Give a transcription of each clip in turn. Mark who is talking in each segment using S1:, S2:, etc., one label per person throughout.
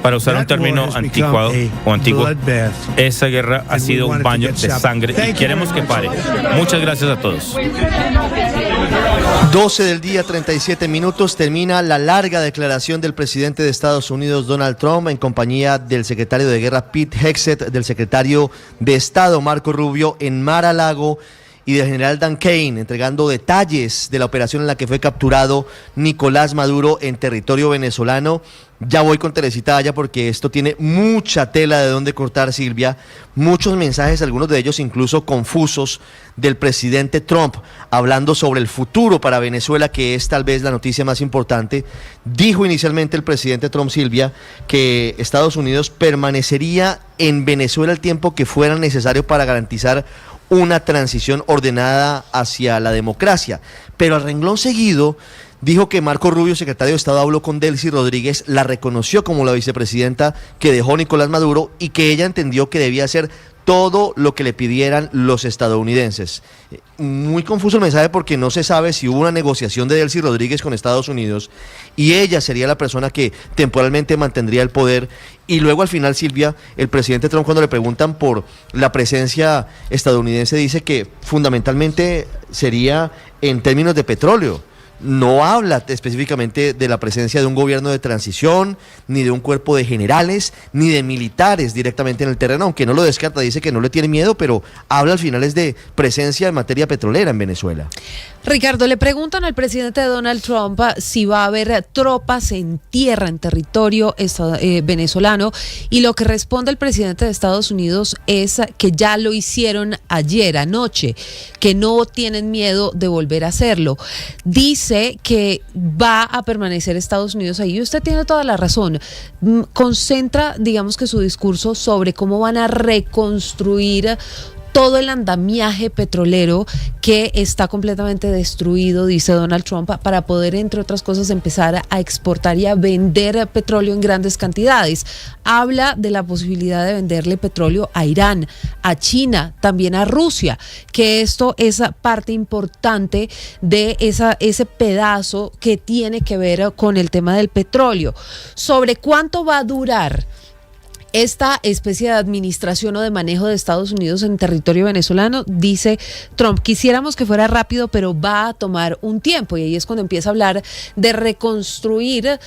S1: Para usar un término anticuado o antiguo, esa guerra ha sido un baño de sangre y queremos que pare. Muchas gracias a todos.
S2: 12 del día, 37 minutos, termina la larga declaración del presidente de Estados Unidos, Donald Trump, en compañía del secretario de Guerra, Pete Hegseth, del secretario de Estado, Marco Rubio, en Mar-a-Lago, y del general Dan Kane, entregando detalles de la operación en la que fue capturado Nicolás Maduro en territorio venezolano. Ya voy con Teresita Aya porque esto tiene mucha tela de dónde cortar, Silvia. Muchos mensajes, algunos de ellos incluso confusos, del presidente Trump, hablando sobre el futuro para Venezuela, que es tal vez la noticia más importante. Dijo inicialmente el presidente Trump, Silvia, que Estados Unidos permanecería en Venezuela el tiempo que fuera necesario para garantizar una transición ordenada hacia la democracia. Pero al renglón seguido dijo que Marco Rubio, secretario de Estado, habló con Delcy Rodríguez, la reconoció como la vicepresidenta que dejó Nicolás Maduro y que ella entendió que debía hacer todo lo que le pidieran los estadounidenses. Muy confuso el mensaje porque no se sabe si hubo una negociación de Delcy Rodríguez con Estados Unidos y ella sería la persona que temporalmente mantendría el poder. Y luego al final, Silvia, el presidente Trump, cuando le preguntan por la presencia estadounidense, dice que fundamentalmente sería en términos de petróleo. No habla específicamente de la presencia de un gobierno de transición, ni de un cuerpo de generales, ni de militares directamente en el terreno, aunque no lo descarta, dice que no le tiene miedo, pero habla al final es de presencia en materia petrolera en Venezuela.
S3: Ricardo, le preguntan al presidente Donald Trump si va a haber tropas en tierra, en territorio venezolano, y lo que responde el presidente de Estados Unidos es que ya lo hicieron ayer, anoche, que no tienen miedo de volver a hacerlo. Dice que va a permanecer Estados Unidos ahí, y usted tiene toda la razón. Concentra, digamos que su discurso sobre cómo van a reconstruir todo el andamiaje petrolero que está completamente destruido, dice Donald Trump, para poder, entre otras cosas, empezar a exportar y a vender petróleo en grandes cantidades. Habla de la posibilidad de venderle petróleo a Irán, a China, también a Rusia, que esto es parte importante de ese pedazo que tiene que ver con el tema del petróleo. ¿Sobre cuánto va a durar esta especie de administración o de manejo de Estados Unidos en territorio venezolano? Dice Trump, quisiéramos que fuera rápido, pero va a tomar un tiempo, y ahí es cuando empieza a hablar de reconstruir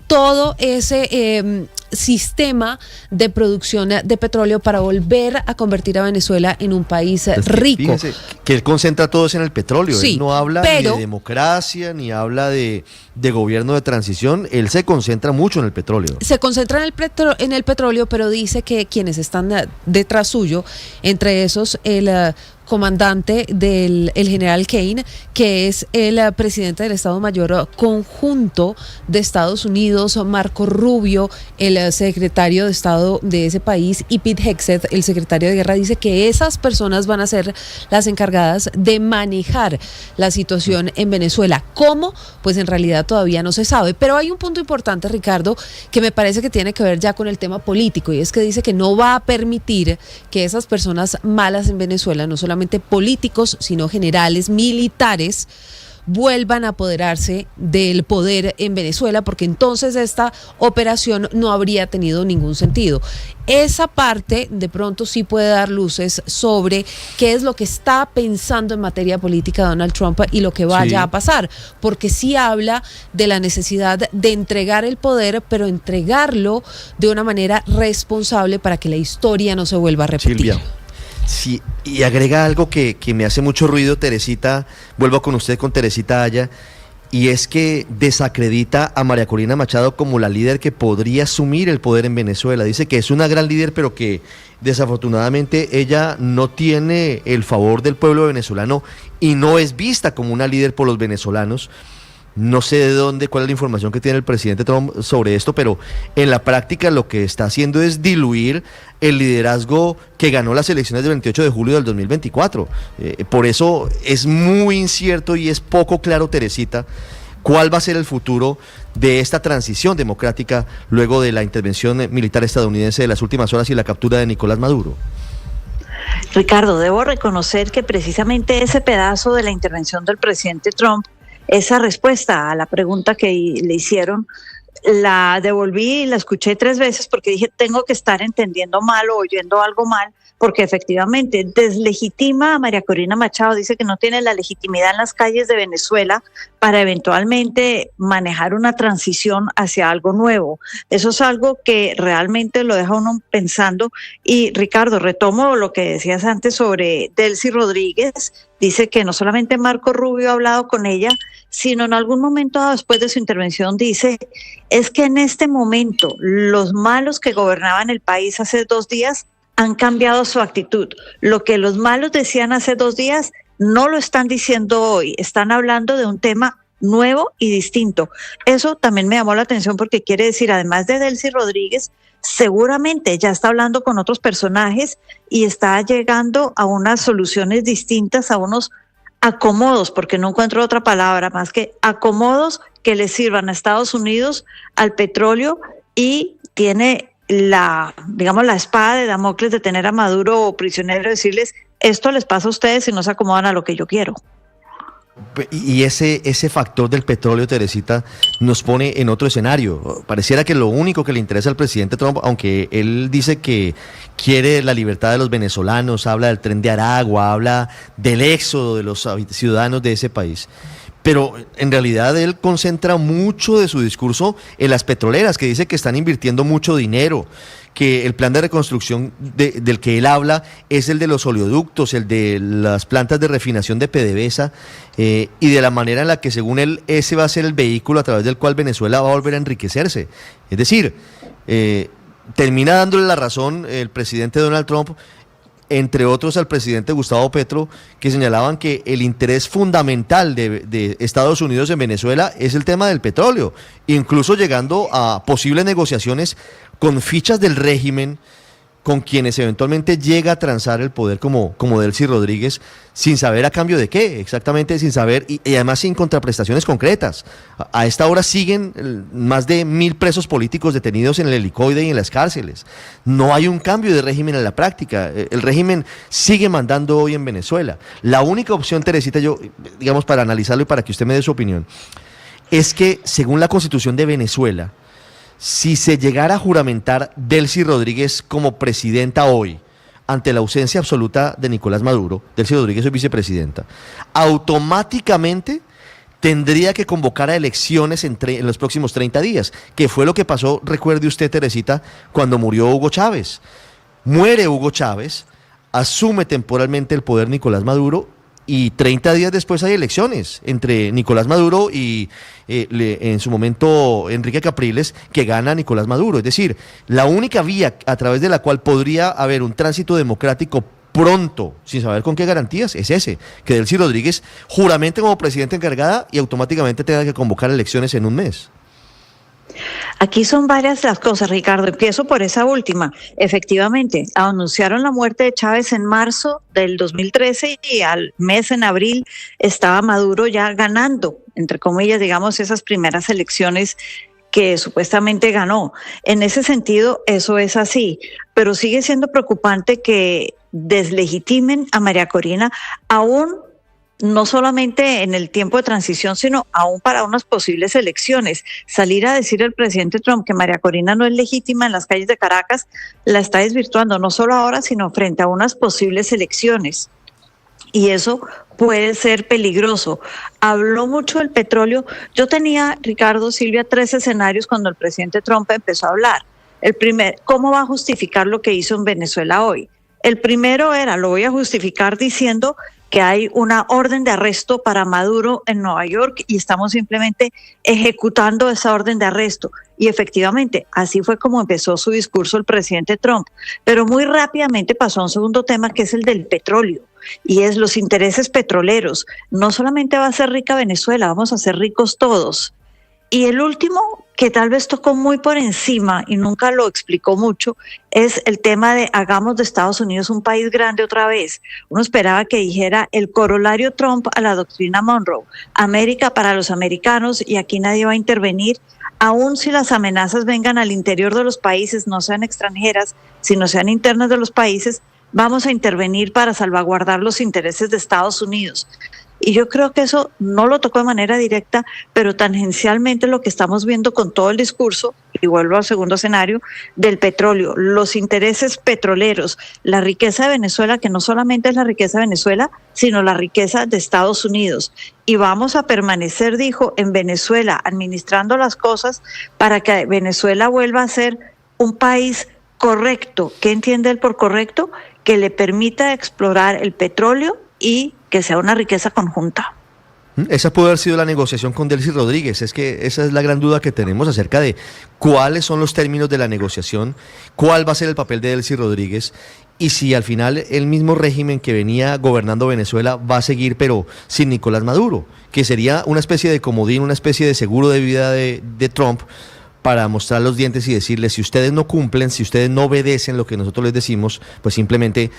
S3: todo ese sistema de producción de petróleo para volver a convertir a Venezuela en un país rico.
S2: Fíjense que él concentra todo en el petróleo,
S3: sí,
S2: él no habla ni de democracia, ni habla de gobierno de transición, él se concentra mucho en el petróleo.
S3: Se concentra en el petróleo, pero dice que quienes están detrás suyo, entre esos el comandante del general Kane, que es el presidente del Estado Mayor Conjunto de Estados Unidos, Marco Rubio, el secretario de Estado de ese país, y Pete Hegseth, el secretario de Guerra, dice que esas personas van a ser las encargadas de manejar la situación en Venezuela. ¿Cómo? Pues en realidad todavía no se sabe, pero hay un punto importante, Ricardo, que me parece que tiene que ver ya con el tema político, y es que dice que no va a permitir que esas personas malas en Venezuela, no solamente políticos, sino generales, militares, vuelvan a apoderarse del poder en Venezuela, porque entonces esta operación no habría tenido ningún sentido. Esa parte de pronto sí puede dar luces sobre qué es lo que está pensando en materia política Donald Trump y lo que vaya a pasar, porque sí habla de la necesidad de entregar el poder, pero entregarlo de una manera responsable para que la historia no se vuelva a repetir.
S2: Silvia. Sí, y agrega algo que me hace mucho ruido, Teresita, vuelvo con usted con Teresita Aya, y es que desacredita a María Corina Machado como la líder que podría asumir el poder en Venezuela. Dice que es una gran líder, pero que desafortunadamente ella no tiene el favor del pueblo venezolano y no es vista como una líder por los venezolanos. No sé de dónde, cuál es la información que tiene el presidente Trump sobre esto, pero en la práctica lo que está haciendo es diluir el liderazgo que ganó las elecciones del 28 de julio del 2024. Por eso es muy incierto y es poco claro, Teresita, cuál va a ser el futuro de esta transición democrática luego de la intervención militar estadounidense de las últimas horas y la captura de Nicolás Maduro.
S4: Ricardo, debo reconocer que precisamente ese pedazo de la intervención del presidente Trump, esa respuesta a la pregunta que le hicieron la devolví y la escuché 3 veces porque dije, tengo que estar entendiendo mal o oyendo algo mal, porque efectivamente deslegitima a María Corina Machado, dice que no tiene la legitimidad en las calles de Venezuela para eventualmente manejar una transición hacia algo nuevo. Eso es algo que realmente lo deja uno pensando. Y Ricardo, retomo lo que decías antes sobre Delcy Rodríguez. Dice que no solamente Marco Rubio ha hablado con ella, sino en algún momento después de su intervención dice, es que en este momento los malos que gobernaban el país hace 2 días han cambiado su actitud. Lo que los malos decían hace 2 días no lo están diciendo hoy, están hablando de un tema nuevo y distinto. Eso también me llamó la atención porque quiere decir, además de Delcy Rodríguez, seguramente ya está hablando con otros personajes y está llegando a unas soluciones distintas, a unos acomodos, porque no encuentro otra palabra más que acomodos que le sirvan a Estados Unidos, al petróleo, y tiene la espada de Damocles de tener a Maduro prisionero y decirles, esto les pasa a ustedes si no se acomodan a lo que yo quiero.
S2: Y ese factor del petróleo, Teresita, nos pone en otro escenario. Pareciera que lo único que le interesa al presidente Trump, aunque él dice que quiere la libertad de los venezolanos, habla del Tren de Aragua, habla del éxodo de los ciudadanos de ese país, pero en realidad él concentra mucho de su discurso en las petroleras, que dice que están invirtiendo mucho dinero, que el plan de reconstrucción del que él habla es el de los oleoductos, el de las plantas de refinación de PDVSA, y de la manera en la que, según él, ese va a ser el vehículo a través del cual Venezuela va a volver a enriquecerse. Es decir, termina dándole la razón el presidente Donald Trump, entre otros al presidente Gustavo Petro, que señalaban que el interés fundamental de Estados Unidos en Venezuela es el tema del petróleo, incluso llegando a posibles negociaciones con fichas del régimen, con quienes eventualmente llega a transar el poder como Delcy Rodríguez, sin saber a cambio de qué, exactamente sin saber, y además sin contraprestaciones concretas. A esta hora siguen más de 1.000 presos políticos detenidos en el helicoide y en las cárceles. No hay un cambio de régimen en la práctica. El régimen sigue mandando hoy en Venezuela. La única opción, Teresita, digamos, para analizarlo y para que usted me dé su opinión, es que, según la Constitución de Venezuela, si se llegara a juramentar Delcy Rodríguez como presidenta hoy, ante la ausencia absoluta de Nicolás Maduro, Delcy Rodríguez es vicepresidenta, automáticamente tendría que convocar a elecciones en los próximos 30 días, que fue lo que pasó, recuerde usted, Teresita, cuando murió Hugo Chávez. Muere Hugo Chávez, asume temporalmente el poder Nicolás Maduro, y 30 días después hay elecciones entre Nicolás Maduro y en su momento Enrique Capriles, que gana Nicolás Maduro. Es decir, la única vía a través de la cual podría haber un tránsito democrático pronto, sin saber con qué garantías, es ese, que Delcy Rodríguez juramente como presidenta encargada y automáticamente tenga que convocar elecciones en un mes.
S4: Aquí son varias las cosas, Ricardo. Empiezo por esa última. Efectivamente, anunciaron la muerte de Chávez en marzo del 2013 y al mes, en abril, estaba Maduro ya ganando, entre comillas, digamos, esas primeras elecciones que supuestamente ganó. En ese sentido, eso es así, pero sigue siendo preocupante que deslegitimen a María Corina aún no solamente en el tiempo de transición, sino aún para unas posibles elecciones. Salir a decir el presidente Trump que María Corina no es legítima en las calles de Caracas, la está desvirtuando no solo ahora, sino frente a unas posibles elecciones. Y eso puede ser peligroso. Habló mucho del petróleo. Yo tenía, Ricardo, Silvia, 3 escenarios cuando el presidente Trump empezó a hablar. El primer, ¿cómo va a justificar lo que hizo en Venezuela hoy? El primero era, lo voy a justificar diciendo que hay una orden de arresto para Maduro en Nueva York y estamos simplemente ejecutando esa orden de arresto. Y efectivamente, así fue como empezó su discurso el presidente Trump. Pero muy rápidamente pasó a un segundo tema, que es el del petróleo, y es los intereses petroleros. No solamente va a ser rica Venezuela, vamos a ser ricos todos. Y el último, que tal vez tocó muy por encima y nunca lo explicó mucho, es el tema de hagamos de Estados Unidos un país grande otra vez. Uno esperaba que dijera el corolario Trump a la doctrina Monroe, América para los americanos y aquí nadie va a intervenir, aun si las amenazas vengan al interior de los países, no sean extranjeras, sino sean internas de los países, vamos a intervenir para salvaguardar los intereses de Estados Unidos. Y yo creo que eso no lo tocó de manera directa, pero tangencialmente lo que estamos viendo con todo el discurso, y vuelvo al segundo escenario, del petróleo, los intereses petroleros, la riqueza de Venezuela, que no solamente es la riqueza de Venezuela, sino la riqueza de Estados Unidos. Y vamos a permanecer, dijo, en Venezuela, administrando las cosas para que Venezuela vuelva a ser un país correcto. ¿Qué entiende él por correcto? Que le permita explorar el petróleo y que sea una riqueza conjunta.
S2: Esa pudo haber sido la negociación con Delcy Rodríguez. Es que esa es la gran duda que tenemos acerca de cuáles son los términos de la negociación, cuál va a ser el papel de Delcy Rodríguez y si al final el mismo régimen que venía gobernando Venezuela va a seguir, pero sin Nicolás Maduro, que sería una especie de comodín, una especie de seguro de vida de Trump, para mostrar los dientes y decirles, si ustedes no cumplen, si ustedes no obedecen lo que nosotros les decimos, pues simplemente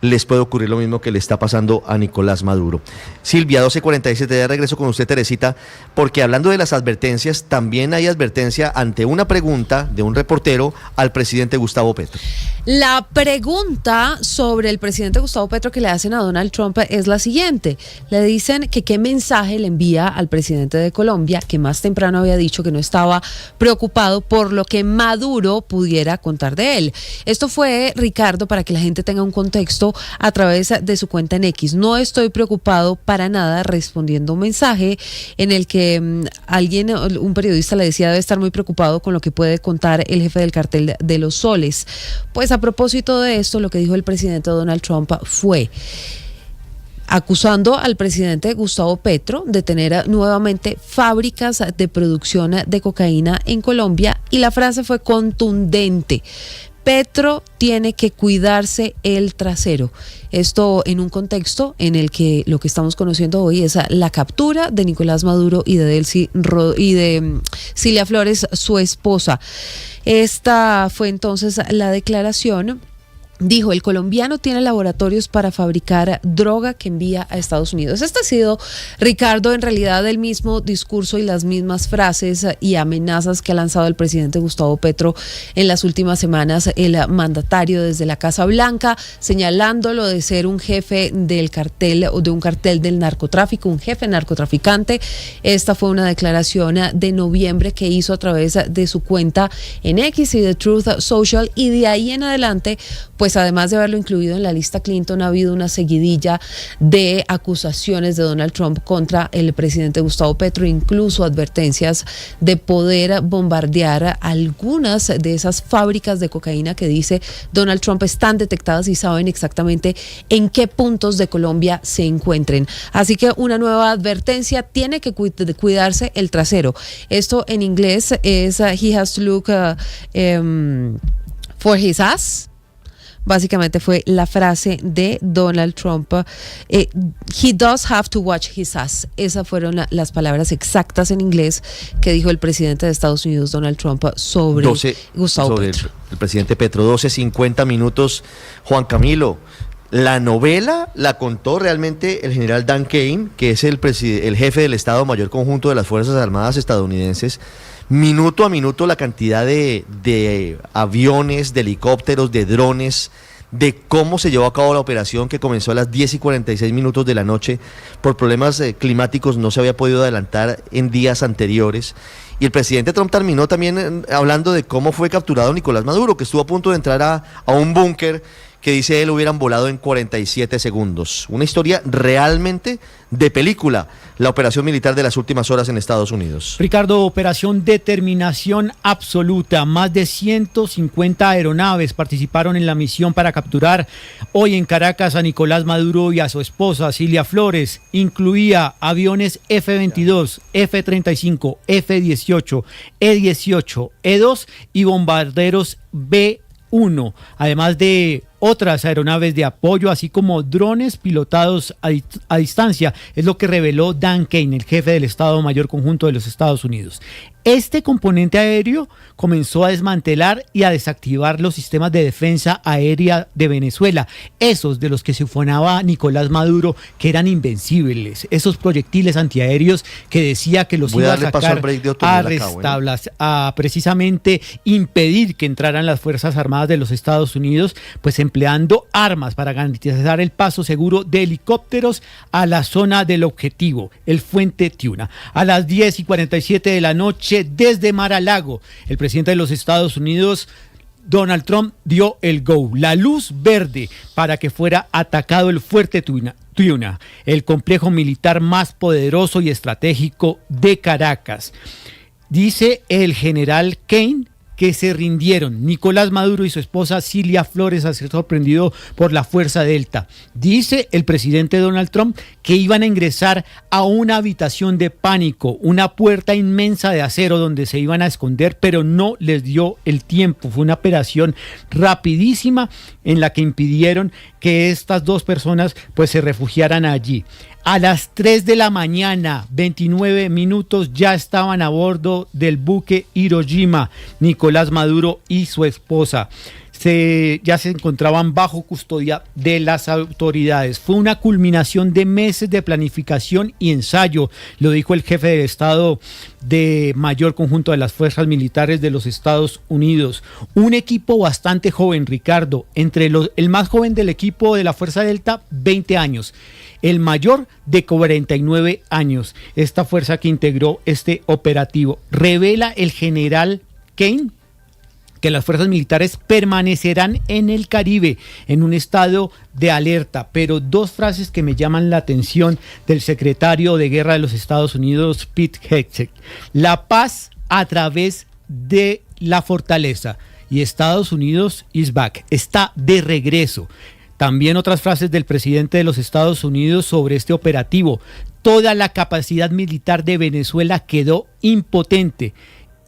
S2: les puede ocurrir lo mismo que le está pasando a Nicolás Maduro. Silvia, 12:47, de regreso con usted, Teresita, porque hablando de las advertencias, también hay advertencia ante una pregunta de un reportero al presidente Gustavo Petro.
S3: La pregunta sobre el presidente Gustavo Petro que le hacen a Donald Trump es la siguiente. Le dicen que qué mensaje le envía al presidente de Colombia, que más temprano había dicho que no estaba preocupado por lo que Maduro pudiera contar de él. Esto fue, Ricardo, para que la gente tenga un contexto, a través de su cuenta en X. No estoy preocupado para nada, respondiendo un mensaje en el que un periodista le decía debe estar muy preocupado con lo que puede contar el jefe del cartel de los soles. Pues a propósito de esto, lo que dijo el presidente Donald Trump fue acusando al presidente Gustavo Petro de tener nuevamente fábricas de producción de cocaína en Colombia, y la frase fue contundente: Petro tiene que cuidarse el trasero. Esto en un contexto en el que lo que estamos conociendo hoy es la captura de Nicolás Maduro y de Cilia Flores, su esposa. Esta fue entonces la declaración. Dijo, el colombiano tiene laboratorios para fabricar droga que envía a Estados Unidos. Este ha sido, Ricardo, en realidad el mismo discurso y las mismas frases y amenazas que ha lanzado el presidente Gustavo Petro en las últimas semanas, el mandatario desde la Casa Blanca, señalándolo de ser un jefe del cartel o de un cartel del narcotráfico, un jefe narcotraficante. Esta fue una declaración de noviembre que hizo a través de su cuenta en X y de Truth Social, y de ahí en adelante, pues además de haberlo incluido en la lista Clinton, ha habido una seguidilla de acusaciones de Donald Trump contra el presidente Gustavo Petro, incluso advertencias de poder bombardear algunas de esas fábricas de cocaína que dice Donald Trump están detectadas y saben exactamente en qué puntos de Colombia se encuentren. Así que una nueva advertencia: tiene que cuidarse el trasero. Esto en inglés es he has to look for his ass. Básicamente fue la frase de Donald Trump. He does have to watch his ass. Esas fueron las palabras exactas en inglés que dijo el presidente de Estados Unidos, Donald Trump, sobre Gustavo Petro.
S2: El presidente Petro. 12:50 minutos. Juan Camilo, la novela la contó realmente el general Dan Kane, que es el jefe del Estado Mayor Conjunto de las Fuerzas Armadas estadounidenses. Minuto a minuto la cantidad de aviones, de helicópteros, de drones, de cómo se llevó a cabo la operación, que comenzó a las 10:46 de la noche. Por problemas climáticos no se había podido adelantar en días anteriores. Y el presidente Trump terminó también hablando de cómo fue capturado Nicolás Maduro, que estuvo a punto de entrar a un búnker que dice él hubieran volado en 47 segundos. Una historia realmente de película, la operación militar de las últimas horas en Estados Unidos.
S5: Ricardo, operación determinación absoluta. Más de 150 aeronaves participaron en la misión para capturar hoy en Caracas a Nicolás Maduro y a su esposa Cilia Flores. Incluía aviones F-22, F-35, F-18, E-18, E-2 y bombarderos B-1, además de otras aeronaves de apoyo, así como drones pilotados a distancia. Es lo que reveló Dan Kane, el jefe del Estado Mayor Conjunto de los Estados Unidos. Este componente aéreo comenzó a desmantelar y a desactivar los sistemas de defensa aérea de Venezuela, esos de los que se ufanaba Nicolás Maduro, que eran invencibles, esos proyectiles antiaéreos que decía que los iba a sacar a precisamente impedir que entraran las Fuerzas Armadas de los Estados Unidos. Pues empleando armas para garantizar el paso seguro de helicópteros a la zona del objetivo, el Fuerte Tiuna. A las 10:47 de la noche, desde Mar-a-Lago, el presidente de los Estados Unidos, Donald Trump, dio el go, la luz verde, para que fuera atacado el Fuerte Tiuna, el complejo militar más poderoso y estratégico de Caracas. Dice el general Kane que se rindieron. Nicolás Maduro y su esposa Cilia Flores han sido sorprendidos por la Fuerza Delta. Dice el presidente Donald Trump que iban a ingresar a una habitación de pánico, una puerta inmensa de acero donde se iban a esconder, pero no les dio el tiempo. Fue una operación rapidísima en la que impidieron que estas dos personas pues se refugiaran allí. A las 3 de la mañana, 29 minutos, ya estaban a bordo del buque Hiroshima, Nicolás Maduro y su esposa. Ya se encontraban bajo custodia de las autoridades. Fue una culminación de meses de planificación y ensayo, lo dijo el jefe de Estado de Mayor Conjunto de las Fuerzas Militares de los Estados Unidos. Un equipo bastante joven, Ricardo, el más joven del equipo de la Fuerza Delta, 20 años. El mayor de 49 años. Esta fuerza que integró este operativo. Revela el general Kane que las fuerzas militares permanecerán en el Caribe en un estado de alerta, pero dos frases que me llaman la atención del secretario de Guerra de los Estados Unidos, Pete Hegseth. La paz a través de la fortaleza, y Estados Unidos is back, está de regreso. También otras frases del presidente de los Estados Unidos sobre este operativo. Toda la capacidad militar de Venezuela quedó impotente.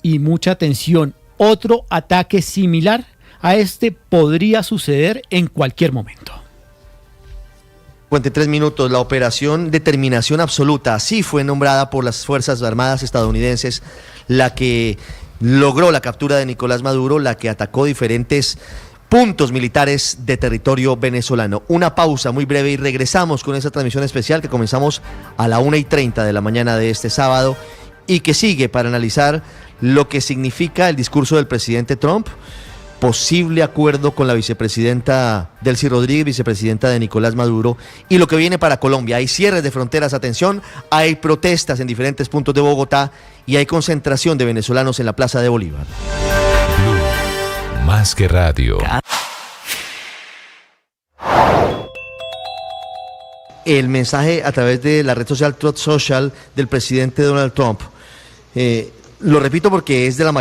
S5: Y mucha atención, otro ataque similar a este podría suceder en cualquier momento.
S2: 53 minutos, la operación Determinación Absoluta, así fue nombrada por las Fuerzas Armadas estadounidenses, la que logró la captura de Nicolás Maduro, la que atacó diferentes puntos militares de territorio venezolano. Una pausa muy breve y regresamos con esa transmisión especial que comenzamos a la 1:30 de la mañana de este sábado y que sigue para analizar lo que significa el discurso del presidente Trump, posible acuerdo con la vicepresidenta Delcy Rodríguez, vicepresidenta de Nicolás Maduro, y lo que viene para Colombia. Hay cierres de fronteras, atención, hay protestas en diferentes puntos de Bogotá y hay concentración de venezolanos en la Plaza de Bolívar.
S6: Más que radio.
S2: El mensaje a través de la red social Truth Social del presidente Donald Trump. Lo repito porque es de la